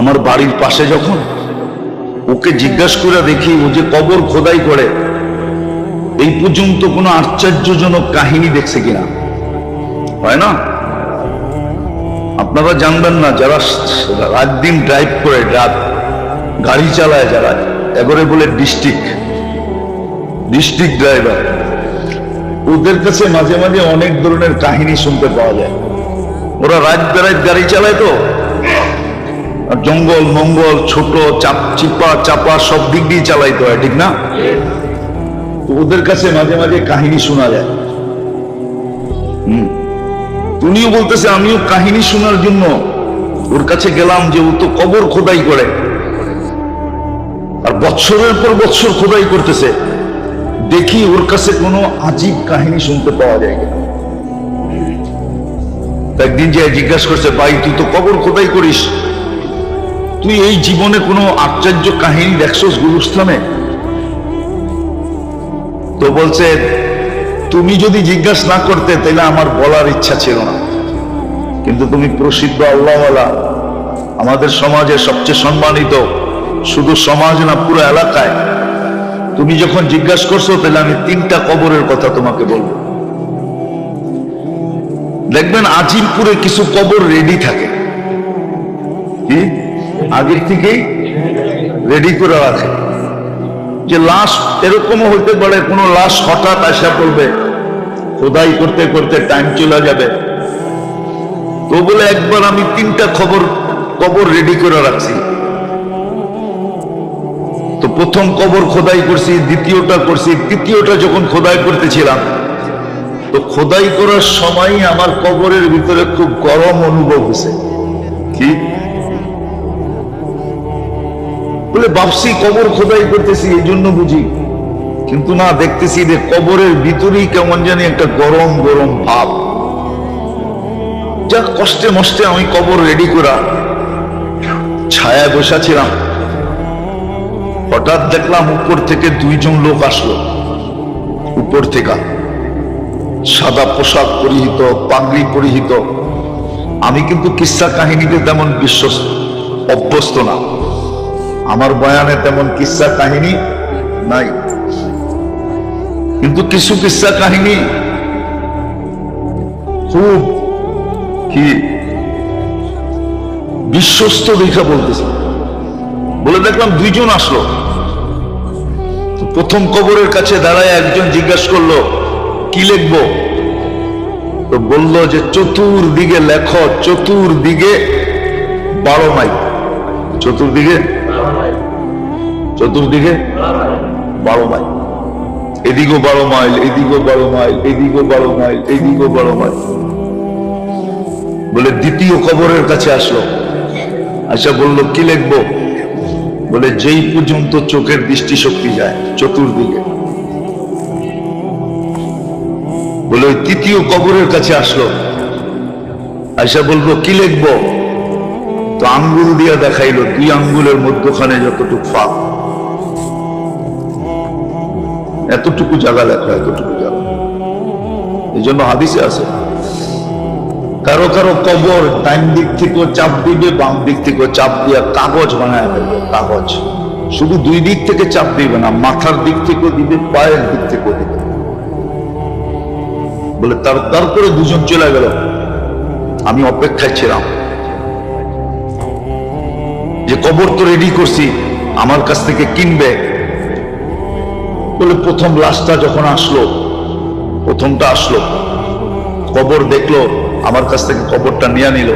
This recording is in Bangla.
আমার বাড়ির পাশে যখন ওকে জিজ্ঞাসা করে দেখি ও যে কবর খোদাই করে এই পর্যন্ত কোনো আশ্চর্যজনক কাহিনী দেখছে কিনা। হয় না? আপনারা জানবেন না, যারা রাত দিন ড্রাইভ করে, গাড়ি চালায়, যারা এবারে বলে ডিস্ট্রিক্ট ড্রাইভার, ওদের কাছে মাঝে মাঝে অনেক ধরনের কাহিনী শুনতে পাওয়া যায়। ওরা রাত বেড়ায় গাড়ি চালায় তো, জঙ্গল মঙ্গল ছোট চিপা চাপা সব দিক দিয়ে চালাইতে হয়, ঠিক না? তো ওদের কাছে মাঝে মাঝে কাহিনী শোনা যায়। উনিও বলতেছে আমিও কাহিনী শোনার জন্য ওর কাছে গেলাম, যে ও তো কবর খোদাই করে আর বছরের পর বছর খোদাই করতেছে। দেখি ওর কাছে কোনো আজীব কাহিনী শুনতে পাওয়া যায় কিনা। একদিন যে জিজ্ঞাসা করছে, ভাই তুই তো কবর খোদাই করিস, তুই এই জীবনে কোনো আশ্চর্য কাহিনী দেখছস গুরুস্থানে? তো বলছে, তুমি যদি জিজ্ঞাসা না করতে তাহলে আমার বলার ইচ্ছা ছিল না, কিন্তু তুমি প্রসিদ্ধ আল্লাহওয়ালা, আমাদের সমাজে সবচেয়ে সম্মানিত, শুধু সমাজ না পুরো এলাকায়, তুমি যখন জিজ্ঞাসা করছো তাহলে আমি 3টা কবরের কথা তোমাকে বলবো। দেখবেন আজিমপুরে কিছু কবর রেডি থাকে, কি আগের থেকেই রেডি করে রাখে, যে লাশ এরকমও হইতে পারে কোন লাশ হঠাৎ আসা পড়বে, খোদাই করতে করতে টাইম চলে যাবে। তো বলে একবার আমি 3টা কবর রেডি করে রাখছি। তো প্রথম কবর খোদাই করছি, দ্বিতীয়টা করছি, তৃতীয়টা যখন খোদাই করতেছিলাম, তো খোদাই করার সময় আমার কবরের ভিতরে খুব গরম অনুভব হয়েছে। কি বলে ভাবছি কবর খোদাই করতেছি এই জন্য বুঝি, কিন্তু না, দেখতেছি যে কবরের ভিতরেই কেমন জানি একটা গরম গরম ভাব। যা কষ্টে মষ্টে আমি কবর রেডি করা ছায়ায় বসাছিলাম, হঠাৎ দেখলাম উপর থেকে 2 জন লোক আসলো। উপর থেকে সাদা পোশাক পরিহিত, পাগড়ি পরিহিত। আমি কিন্তু কিস্সা কাহিনীতে তেমন অভ্যস্ত না, আমার বয়ানে তেমন কিস্সা কাহিনী নাই, কিন্তু কিছু কিস্সা কাহিনী খুব কি বিশ্বস্ত দেখা বলতেছে। বলে দেখলাম 2 জন আসলো। প্রথম কবরের কাছে দাঁড়ায় একজন জিজ্ঞাসা করলো, কি লিখবো? তো বললো যে চতুর্দিকে লেখো, চতুর্দিকে 12 মাইল, চতুর্দিকে 12 মাইল, এদিকেও 12 মাইল, এদিকেও 12 মাইল, এদিকেও 12 মাইল, এদিকেও 12 মাইল। বলে দ্বিতীয় কবরের কাছে আসলো, আচ্ছা বললো কি লিখবো? বলে যেই পর্যন্ত চোখের দৃষ্টিশক্তি যায়, চতুর্দিকে। বলে ওই তৃতীয় কবরের কাছে আসলো, আচ্ছা বলবো কি লিখবো? তো আঙ্গুল দিয়ে দেখাইলো, 2 আঙ্গুলের মধ্যখানে যতটুকু ফাঁক, এতটুকু জায়গা লেখা, এতটুকু জায়গা। এই জন্য হাদিসে আছে, কারো কারো কবর ডাইন দিক থেকে চাপ দিবে, বাম দিক থেকে চাপ দিয়ে কাগজ বানায় ফেলবে। কাগজ শুধু 2 দিক থেকে চাপ দিবে না, মাথার দিক থেকেও দিবে, পায়ের দিক থেকেও দিবে। বলে তারপরে 2 জন চলে গেল। আমি অপেক্ষায় ছিলাম যে কবর তো রেডি করছি, আমার কাছ থেকে কিনবে। বলে প্রথম লাশটা যখন আসলো, প্রথমটা আসলো, কবর দেখলো, আমার কাছ থেকে কবরটা নিয়ে নিল।